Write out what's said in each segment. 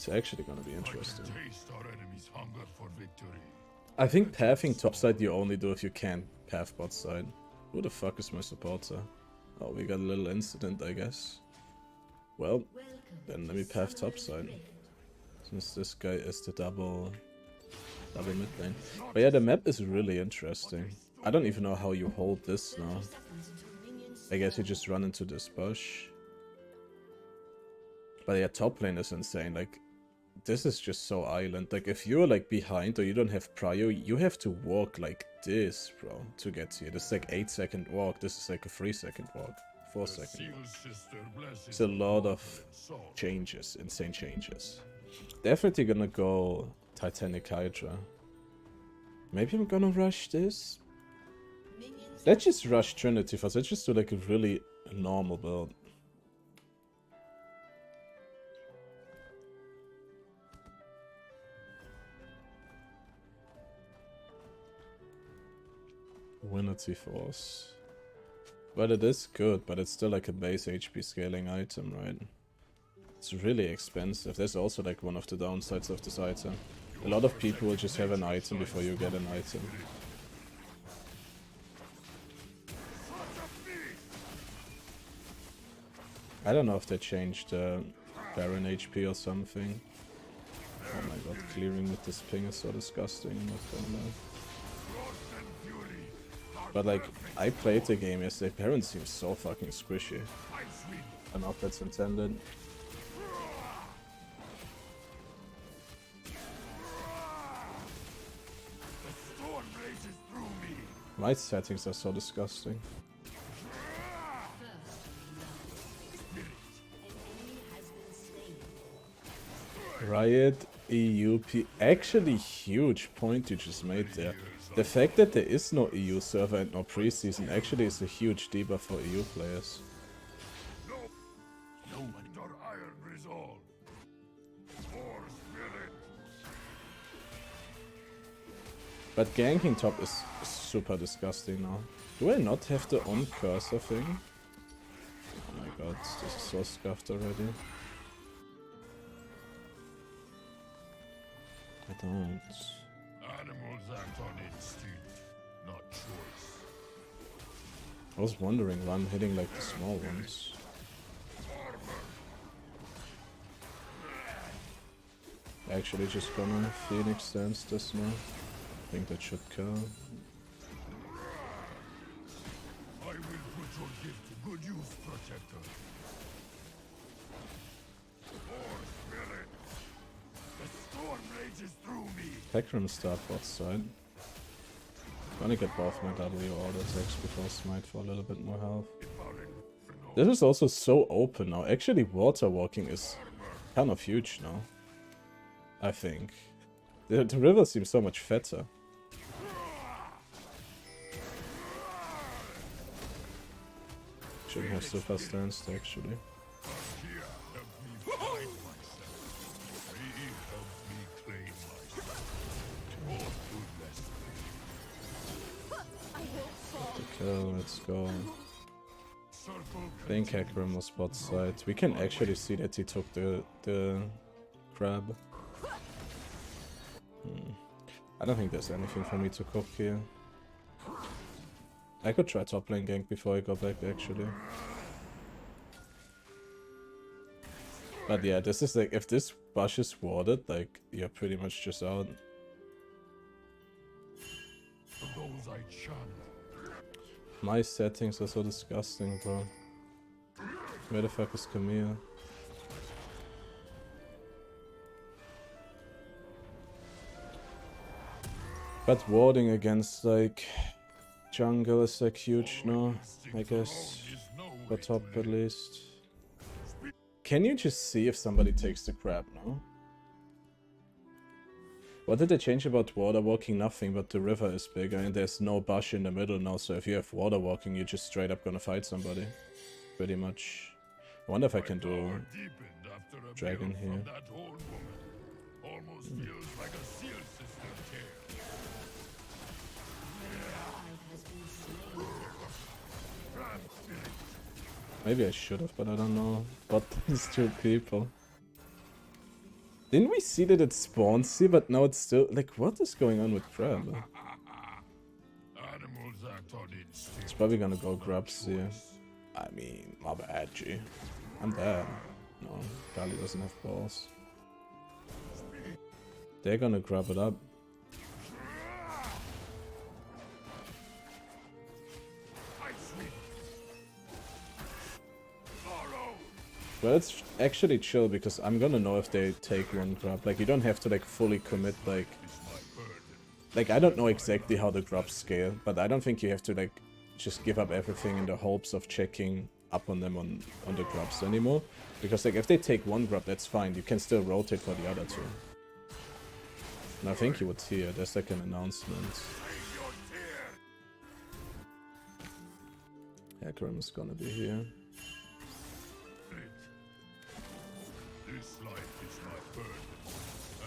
It's actually gonna be interesting. I think pathing topside you only do if you can't path bot side. Who the fuck is my supporter? Oh, we got a little incident, I guess. Well, then let me path topside. Since this guy is the double mid lane. But yeah, the map is really interesting. I don't even know how you hold this now. I guess you just run into this bush. But yeah, top lane is insane. Like, this is just so island. Like, if you're like behind or you don't have prio, you have to walk like this, bro, to get here. This is like 8-second walk. This is like a 3-second walk. 4-second walk. It's a lot of changes, insane changes. Definitely gonna go Titanic Hydra. Maybe I'm gonna rush this. Let's just rush Trinity first. Let's just do like a really normal build. Winity Force. But it is good, but it's still like a base HP scaling item, right? It's really expensive. There's also like one of the downsides of this item. A lot of people will just have an item before you get an item. I don't know if they changed Baron HP or something. Oh my god, clearing with this ping is so disgusting, I'm not gonna lie. But like, I played the game yesterday, Baron seems so fucking squishy. I don't know if that's intended. My settings are so disgusting. Riot EUP. Actually, huge point you just made there. The fact that there is no EU server and no preseason actually is a huge debuff for EU players. But ganking top is super disgusting now. Do I not have the on cursor thing? Oh my god, this is so scuffed already. I don't. Animals act on instinct, not choice. I was wondering why I'm hitting like the small ones. Actually just gonna Phoenix dance this now. I think that should kill. I will put your gift to good use, Protector. Spectrum start bot side. Gonna get both my W auto attacks before Smite for a little bit more health. This is also so open now. Actually, water walking is kind of huge now. I think. The river seems so much fatter. Shouldn't have super stance actually. Let's go. I think Hecarim was bot side. We can actually see that he took the crab. I don't think there's anything for me to cook here. I could try top lane gank before I go back actually. But yeah, this is like, if this bush is warded, like, you're pretty much just out. My settings are so disgusting, bro. Where the fuck is Camille? But warding against, like, jungle is, like, huge now, I guess. For top, at least. Can you just see if somebody takes the crab now? What did they change about water walking? Nothing, but the river is bigger and there's no bush in the middle now, so if you have water walking, you're just straight up gonna fight somebody. Pretty much. I wonder if I can do dragon here. Maybe I should have, but I don't know. But these two people. Didn't we see that it spawns here, but now it's still... Like, what is going on with Crab? Animals act on instinct. It's probably gonna go Grubs here. I mean, my bad, G. I'm dead. No, Kali doesn't have balls. They're gonna grab it up. Well, it's actually chill because I'm gonna know if they take one grub. Like, you don't have to like fully commit, like... Like, I don't know exactly how the grubs scale, but I don't think you have to like just give up everything in the hopes of checking up on them on the grubs anymore. Because like, if they take one grub, that's fine. You can still rotate for the other two. And I think you would hear, there's like an announcement. Hecarim is gonna be here. This life is my burden,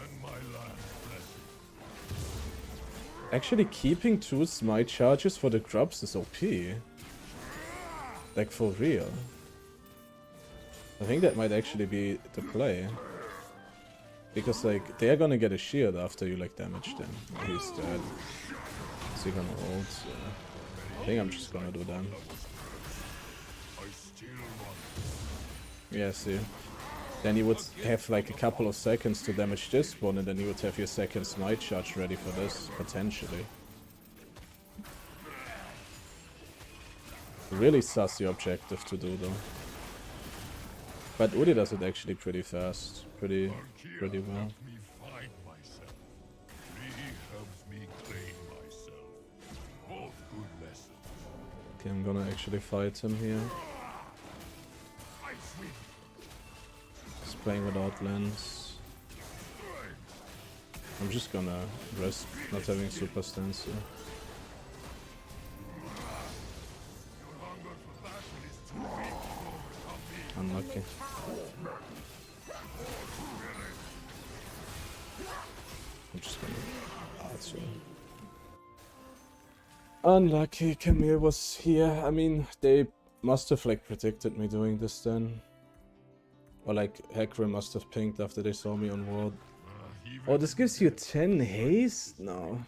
and my last blessing. Actually, keeping 2 smite charges for the grubs is OP. Like, for real. I think that might actually be the play. Because, like, they're gonna get a shield after you, like, damage them. He's dead. Is he gonna ult? Yeah. I think I'm just gonna do that. Yeah, see. Then you would have like a couple of seconds to damage this one, and then you would have your second smite charge ready for this, potentially. Really sussy objective to do though. But Udi does it actually pretty fast, pretty well. Okay, I'm gonna actually fight him here. He's playing without lens. I'm just gonna risk not having super stance here. Unlucky. I'm just gonna... so. Unlucky, Camille was here. I mean, they must have like predicted me doing this then. Or like, Hecarim must have pinged after they saw me on ward. Oh, this gives you 10 haste? No.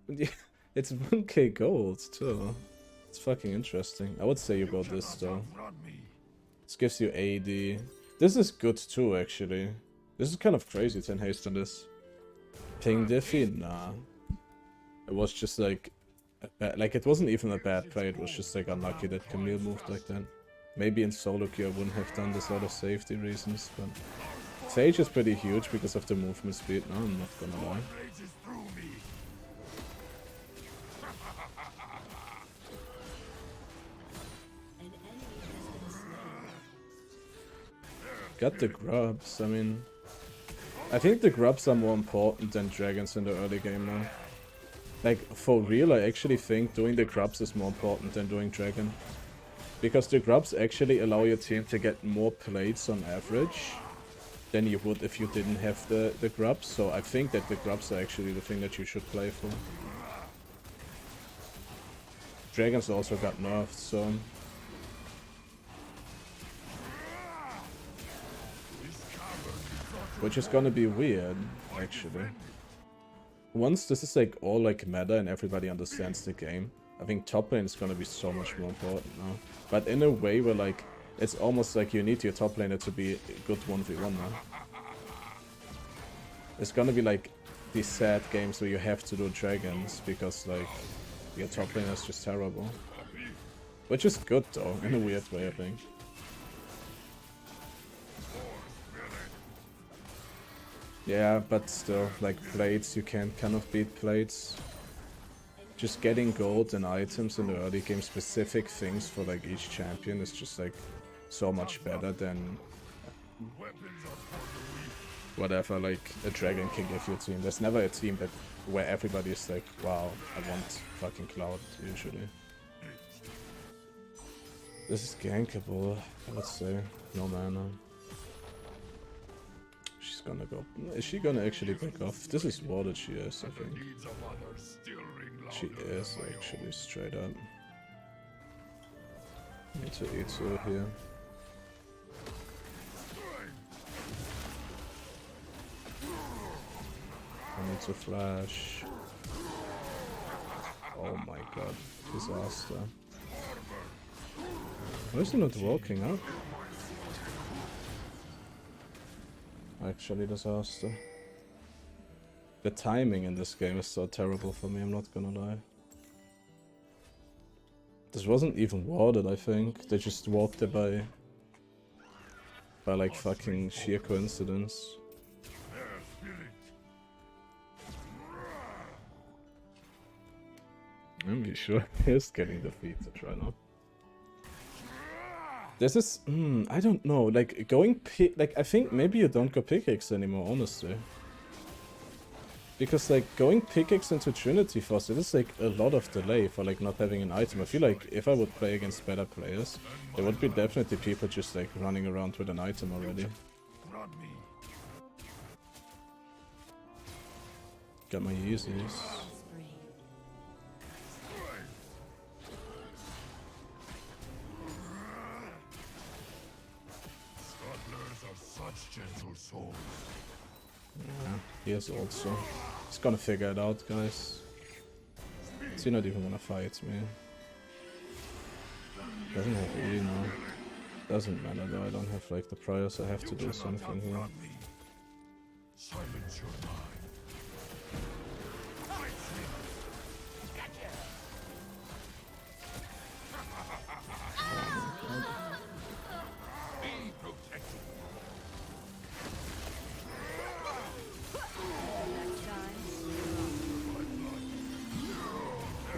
It's 1k gold too. It's fucking interesting. I would say you go this though. This gives you AD. This is good too, actually. This is kind of crazy, 10 haste on this. Ping Diffy? Nah. It was just like... like, it wasn't even a bad play, it was just like unlucky that Camille moved like that. Maybe in solo queue I wouldn't have done this out of safety reasons, but... Sage is pretty huge because of the movement speed, no, I'm not gonna lie. Got the grubs, I mean... I think the grubs are more important than dragons in the early game now. Like, for real, I actually think doing the grubs is more important than doing dragon. Because the grubs actually allow your team to get more plates on average than you would if you didn't have the grubs. So I think that the grubs are actually the thing that you should play for. Dragons also got nerfed, so... Which is gonna be weird, actually. Once this is like all like meta and everybody understands the game, I think top lane is gonna be so much more important now. But in a way where like, it's almost like you need your top laner to be a good 1v1 now. It's gonna be like these sad games where you have to do dragons because like, your top laner is just terrible. Which is good though, in a weird way I think. Yeah, but still, like plates, you can't kind of beat plates. Just getting gold and items in the early game, specific things for like each champion is just like so much better than whatever like a dragon can give your team. There's never a team that where everybody is like, wow, I want fucking Cloud usually. This is gankable, I would say. No mana. She's gonna go. Is she gonna actually back off? This is warded, she is, I think. She is actually straight up. Need to E2 here. to flash. Oh my god, disaster. Why is he not walking up? Actually, disaster. The timing in this game is so terrible for me, I'm not gonna lie. This wasn't even warded, I think. They just walked it by like fucking sheer coincidence. I'm sure he's getting defeated right now. This is, I don't know, like going like I think maybe you don't go pickaxe anymore, honestly. Because like going pickaxe into Trinity Force, it is like a lot of delay for like not having an item. I feel like if I would play against better players, there would be definitely people just like running around with an item already. Got my Yeezys. Yeah, he is also. He's gonna figure it out, guys. Is he not even gonna fight me? Doesn't have E now. Doesn't matter though, I don't have like the priors, I have to do something here. Silence your mind.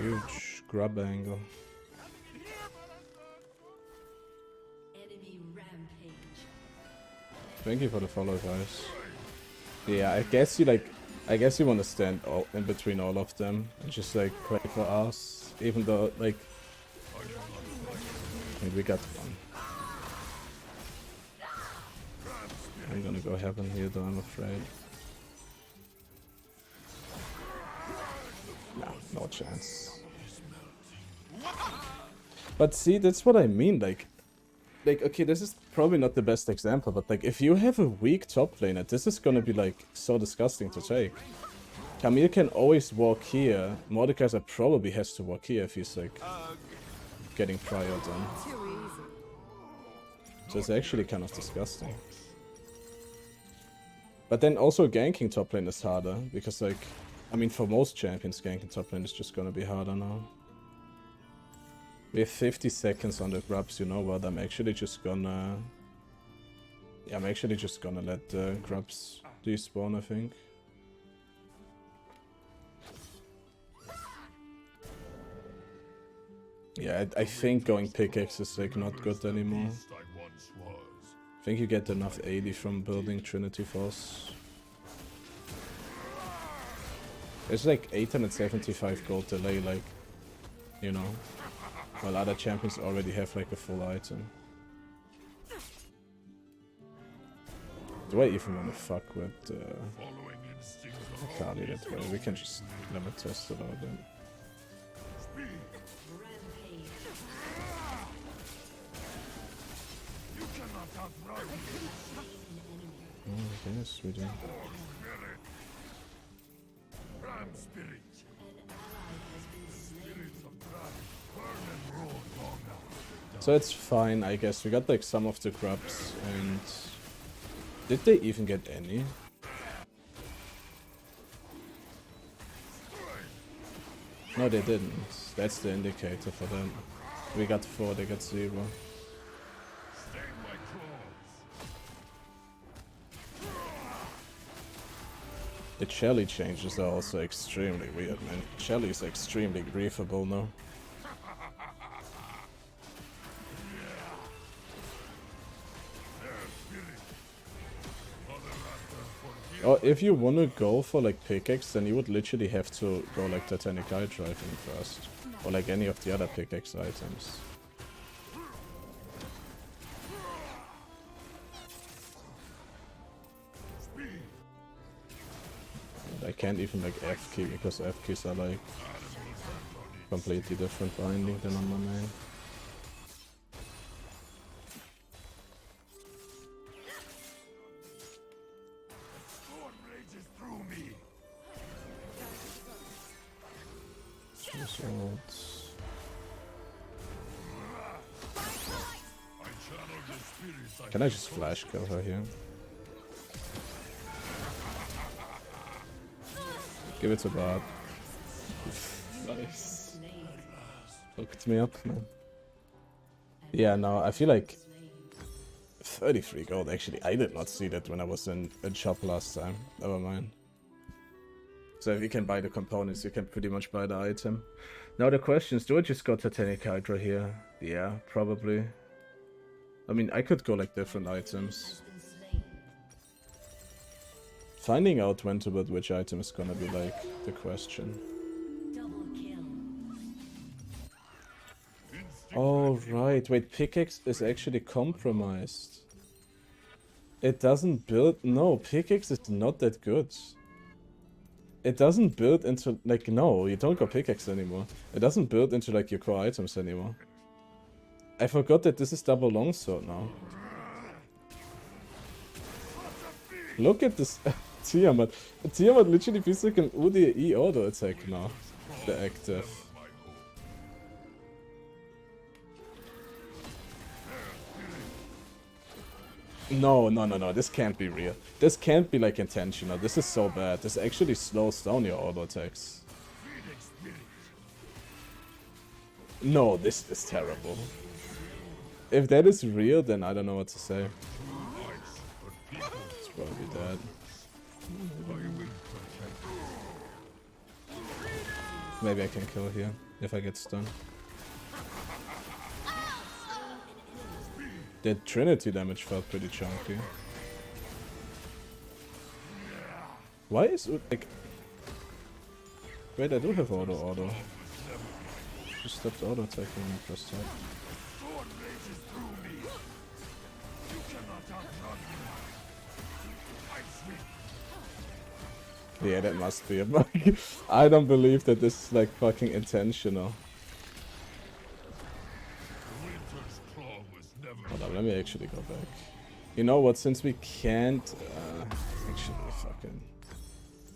Huge grab angle. Enemy rampage. Thank you for the follow, guys. Yeah, I guess you like, I guess you want to stand in between all of them and just like play for us, even though like, I mean, we got one. I'm gonna go heaven here though, I'm afraid. No chance. But see, that's what I mean, like, okay, this is probably not the best example, but like, if you have a weak top laner, this is gonna be like, so disgusting to take. Camille can always walk here, Mordekaiser probably has to walk here if he's like, getting prior done. So it's actually kind of disgusting. But then also ganking top lane is harder, because like, I mean for most champions ganking top lane is just gonna be harder now. We have 50 seconds on the grubs, you know what, I'm actually just gonna... Yeah, I'm actually just gonna let the grubs despawn, I think. Yeah, I think going pickaxe is like not good anymore. I think you get enough AD from building Trinity Force. It's like 875 gold delay, like, you know, while other champions already have like a full item. Do I even want to fuck with Kali that way? We can just limit test it out then. Oh, yes, we do. So it's fine, I guess. We got like some of the grubs, and did they even get any? No, they didn't. That's the indicator for them. We got 4, they got 0. The Shelly changes are also extremely weird, man. Shelly is extremely griefable now. Or if you wanna go for like pickaxe, then you would literally have to go like Titanic Eye Driving first. Or like any of the other pickaxe items. And I can't even like F key because F keys are like completely different binding than on my main. Results. Can I just flash kill her here? Give it to Bard. Nice. Hooked me up, man. Yeah, no, I feel like 33 gold. Actually, I did not see that when I was in shop last time. Never mind. So if you can buy the components, you can pretty much buy the item. Now the question is, do I just go Titanic Hydra here? Yeah, probably. I mean, I could go like different items. Finding out when to build which item is gonna be like the question. Oh right, wait, pickaxe is actually compromised. It doesn't build. No, pickaxe is not that good. It doesn't build into like, no, you don't go pickaxe anymore. It doesn't build into like your core items anymore. I forgot that this is double longsword now. Look at this Tiamat. Tiamat literally feels like an UDE auto attack now. The active. No, no, no, no, this can't be real. This can't be like intentional. This is so bad. This actually slows down your auto attacks. No, this is terrible. If that is real, then I don't know what to say. It's probably dead. Maybe I can kill here, if I get stunned. The Trinity damage felt pretty chunky. Why is it like... Wait, I do have auto. Just stopped auto attacking and pressed that. Yeah, that must be a bug. I don't believe that this is like fucking intentional. Hold on, let me actually go back. You know what, since we can't... actually, fucking...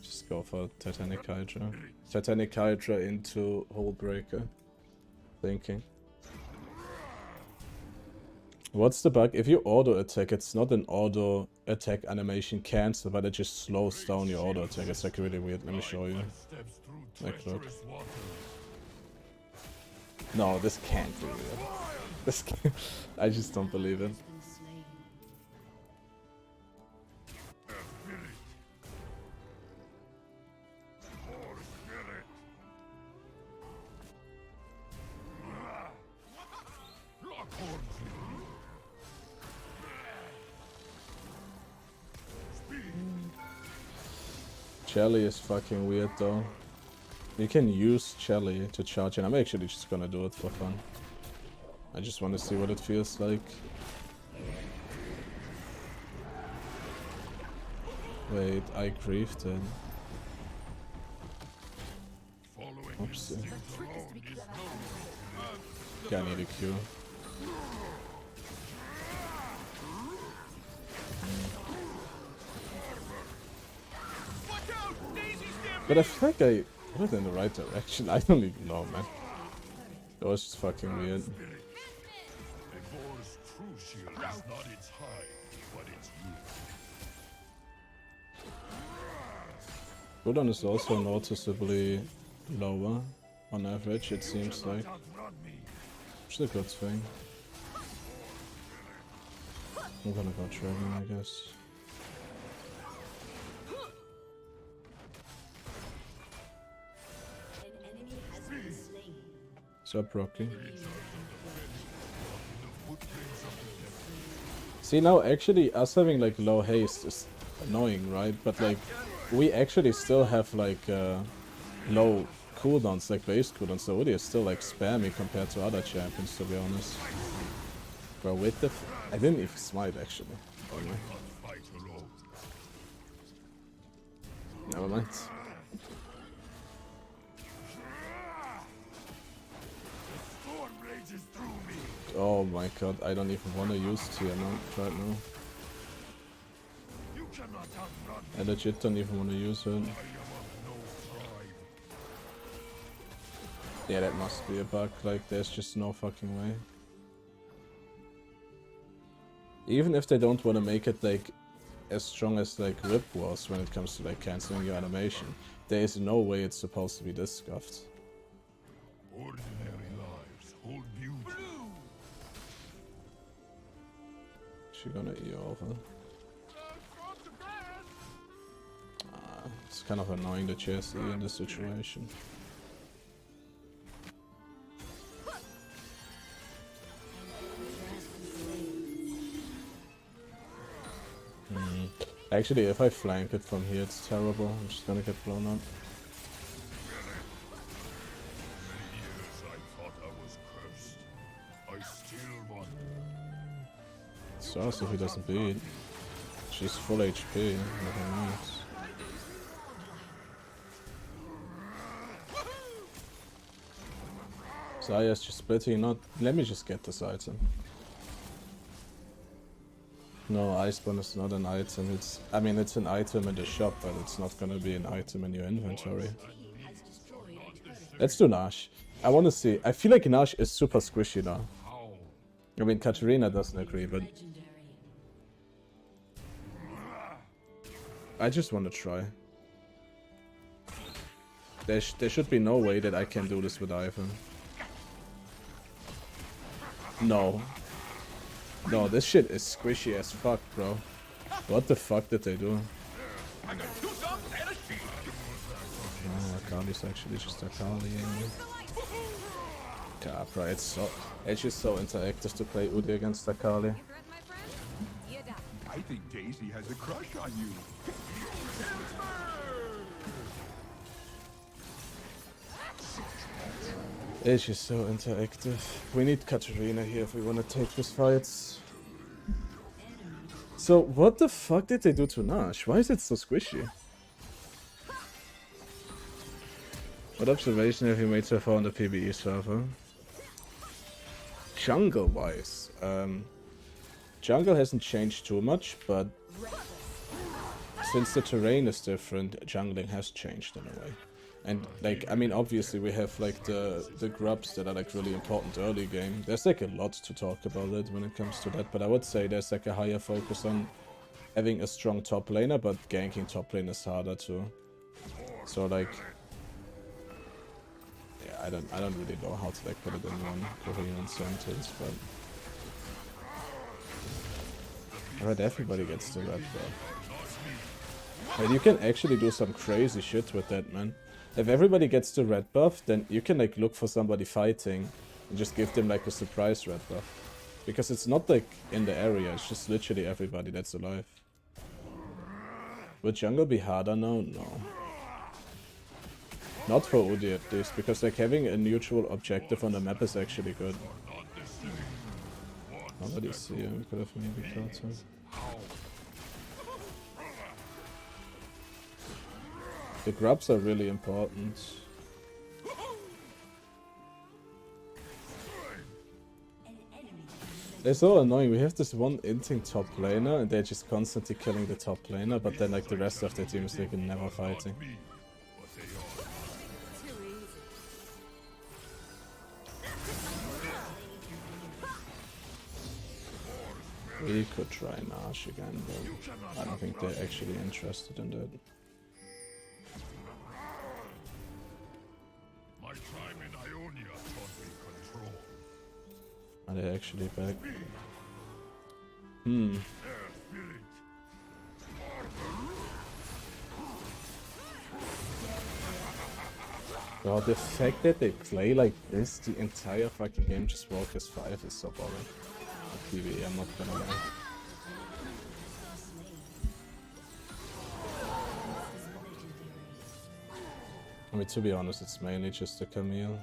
Just go for Titanic Hydra. Titanic Hydra into Hullbreaker. Thinking. What's the bug? If you auto attack, it's not an auto attack animation cancel, but it just slows down your auto attack. It's like really weird. Let me show you. Like, look. No, this can't be real. This can't. I just don't believe it. Shelly is fucking weird though. You can use Shelly to charge, and I'm actually just gonna do it for fun. I just want to see what it feels like. Wait, I griefed it. Oopsie. Okay, I need a Q. But I feel like I went in the right direction. I don't even know, man. That was just fucking weird. Cooldown is also noticeably lower on average, it seems like. Which is a good thing. I'm gonna go Dragon, I guess. What's up, Rocky? See, now actually us having like low haste is annoying, right? But like we actually still have like low cooldowns, like base cooldowns. So Udi is still like spammy compared to other champions, to be honest. Bro, with the I didn't even smite actually. Never mind. Oh my god, I don't even want to use Tiamat right now. I legit don't even want to use it. Yeah, that must be a bug. Like, there's just no fucking way. Even if they don't want to make it, like, as strong as, like, Rip was when it comes to, like, cancelling your animation, there is no way it's supposed to be this scuffed. Ordinary lives hold beauty. She gonna E over. It's kind of annoying that she has E in this situation. Actually, if I flank it from here, it's terrible. I'm just gonna get blown up. Many years I thought I was cursed. I still want. So as if he doesn't beat. She's full HP. Nothing else. Zaya's just splitting. Not. Let me just get this item. No, Iceborne is not an item. It's. I mean, it's an item in the shop, but it's not gonna be an item in your inventory. Let's do Nash. I want to see. I feel like Nash is super squishy now. I mean, Katarina doesn't agree, but I just want to try. There should be no way that I can do this with Ivan. No. No, this shit is squishy as fuck, bro. What the fuck did they do? Oh, Akali's actually just Akaliing me. God, bro, it's just so interactive to play Udi against Akali. I think Daisy has a crush on you. It's just so interactive. We need Katarina here if we want to take these fights. So, what the fuck did they do to Nash? Why is it so squishy? What observation have you made so far on the PBE server? Jungle-wise, jungle hasn't changed too much, but since the terrain is different, jungling has changed in a way. And like, I mean, obviously we have like the grubs that are like really important early game. There's like a lot to talk about it when it comes to that, but I would say there's like a higher focus on having a strong top laner, but ganking top lane is harder too. So like, yeah, I don't really know how to like put it in one coherent sentence, but alright, everybody gets the red buff. And you can actually do some crazy shit with that, man. If everybody gets the red buff, then you can like look for somebody fighting and just give them like a surprise red buff. Because it's not like in the area, it's just literally everybody that's alive. Would jungle be harder now? No. Not for Udi at least, because like having a neutral objective on the map is actually good. Nobody's here, we could have maybe killed him. The grubs are really important. They're so annoying. We have this one inting top laner and they're just constantly killing the top laner, but then like the rest of their team is like never fighting. We could try Nash again, but I don't think they're actually interested in that. My time in Ionia taught me control. Are they actually back? God, the fact that they play like this the entire fucking game, just walk as 5 is so boring. PvE, I'm not gonna lie. I mean, to be honest, it's mainly just a Camille.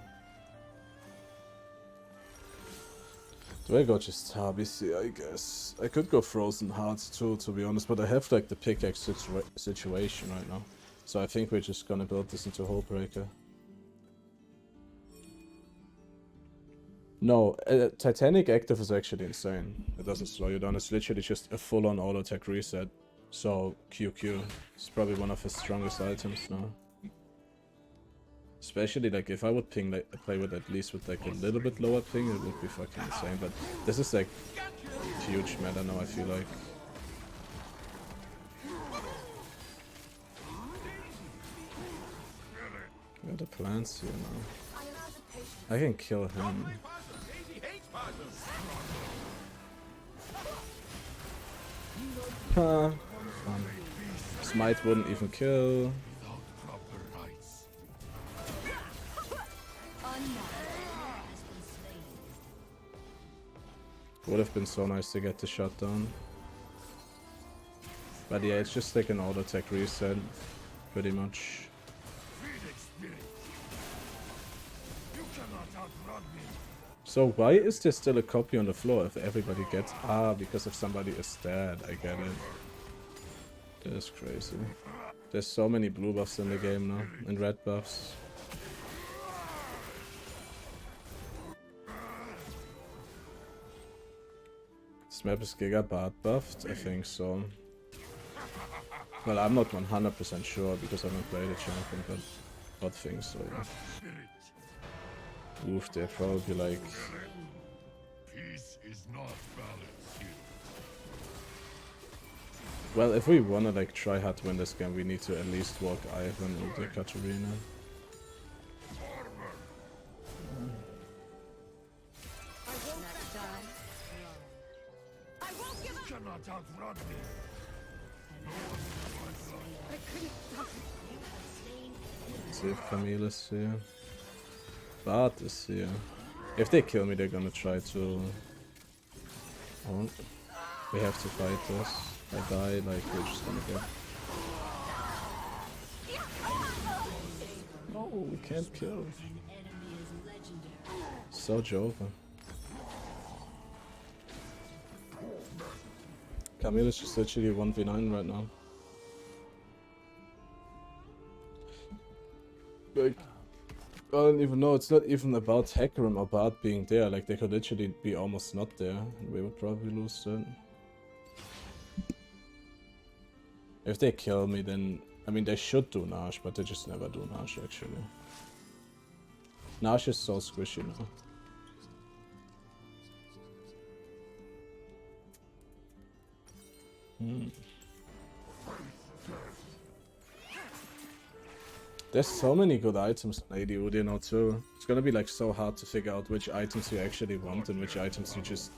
Do I go just Tabisi? I guess. I could go Frozen Hearts too, to be honest, but I have like the pickaxe situation right now. So I think we're just gonna build this into Hullbreaker. No, Titanic active is actually insane. It doesn't slow you down, it's literally just a full-on auto-attack reset. So, QQ. It's probably one of his strongest items now. Especially like if I would ping like play with at least with like a little bit lower ping, it would be fucking insane. But this is like huge meta now, I feel like. Where are the plants here now? I can kill him. Fun. Smite wouldn't even kill. Would have been so nice to get the shot down. But yeah, it's just like an auto attack reset, pretty much. So why is there still a copy on the floor if everybody gets... Ah, because if somebody is dead, I get it. That is crazy. There's so many blue buffs in the game now, and red buffs. This map is Gigabat buffed? I think so. Well, I'm not 100% sure because I haven't played the champion, but I think so, yeah. Oof, they're probably like... Peace is not balanced here. Well, if we wanna like try hard to win this game, we need to at least walk Ivan or the Katarina. Cannot outrun me. Let's see if Camille is here. Bart is here. If they kill me, they're gonna try to... Oh, we have to fight this. I die, like, we're just gonna get... No, we can't kill. So Jova. Camille is just literally 1v9 right now. Like, I don't even know, it's not even about Hecarim or Bard being there, like they could literally be almost not there, and we would probably lose that. If they kill me then, I mean they should do Nash, but they just never do Nash actually. Nash is so squishy now. There's so many good items on AD Udino too. It's gonna be like so hard to figure out which items you actually want and which items you just...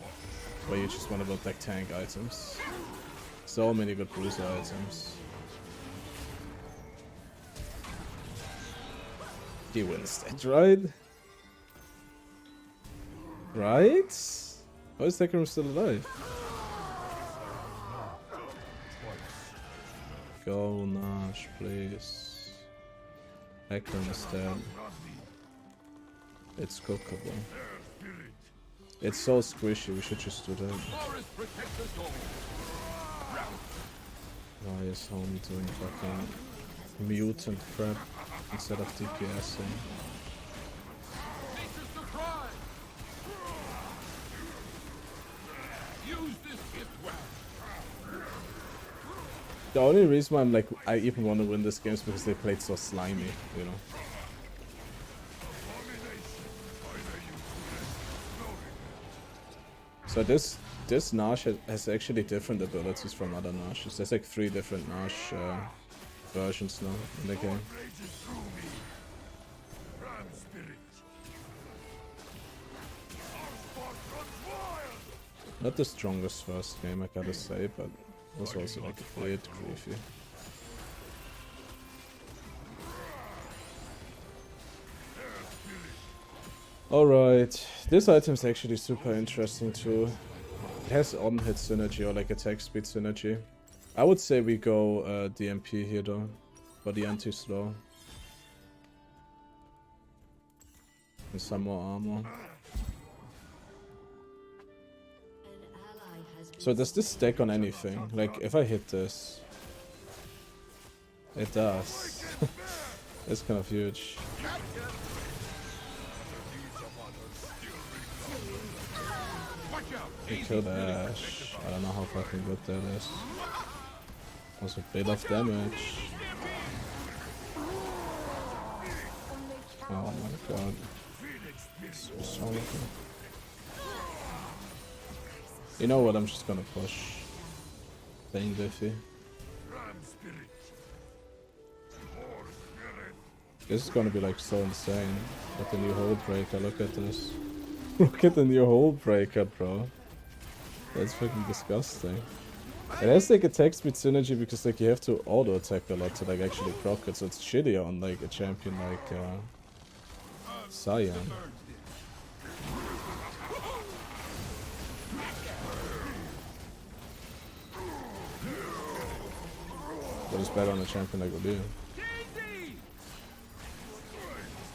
where you just want to build like tank items. So many good bruiser items. He wins that, right? Right? Why is Hecarim still alive? Go Nash, please. Hecarim is dead. It's cookable. It's so squishy, we should just do that. Why is homie doing fucking mutant crap instead of DPSing? The only reason why I'm like, I even want to win this game is because they played so slimy, you know. So this Nash has actually different abilities from other Nashes. There's like 3 different Nash versions now in the game. Not the strongest first game, I gotta say, but it was also like a bit creepy. Alright, this item is actually super interesting too. It has on-hit synergy or like attack speed synergy. I would say we go DMP here though, for the anti-slow. And some more armor. So does this stack on anything? Like, if I hit this... It does. It's kind of huge. We killed Ash. I don't know how fucking good that is. Was a bit of damage. Oh my god. So lucky. You know what, I'm just gonna push. Bane Diffy. This is gonna be like so insane. With the new hole breaker, look at this. Look at the new hole breaker, bro. That's fucking disgusting. It has like attack speed synergy because like you have to auto attack a lot to like actually proc it, so it's shittier on like a champion like Cyan. But it's better on a champion like Odile.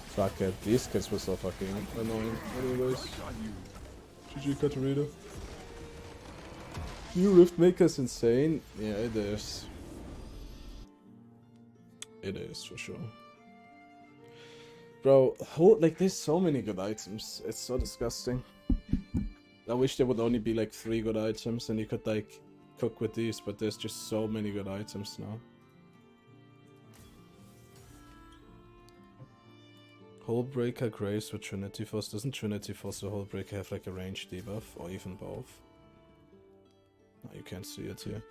Fuck it, these kids were so fucking annoying. Anyways, GG Katarina. New Rift Maker's insane. Yeah, it is. It is, for sure. Bro, like, there's so many good items. It's so disgusting. I wish there would only be, like, 3 good items and you could, like, cook with these, but there's just so many good items now. Hullbreaker Graves with Trinity Force. Doesn't Trinity Force or Hullbreaker have, like, a range debuff? Or even both? No, you can't see it here.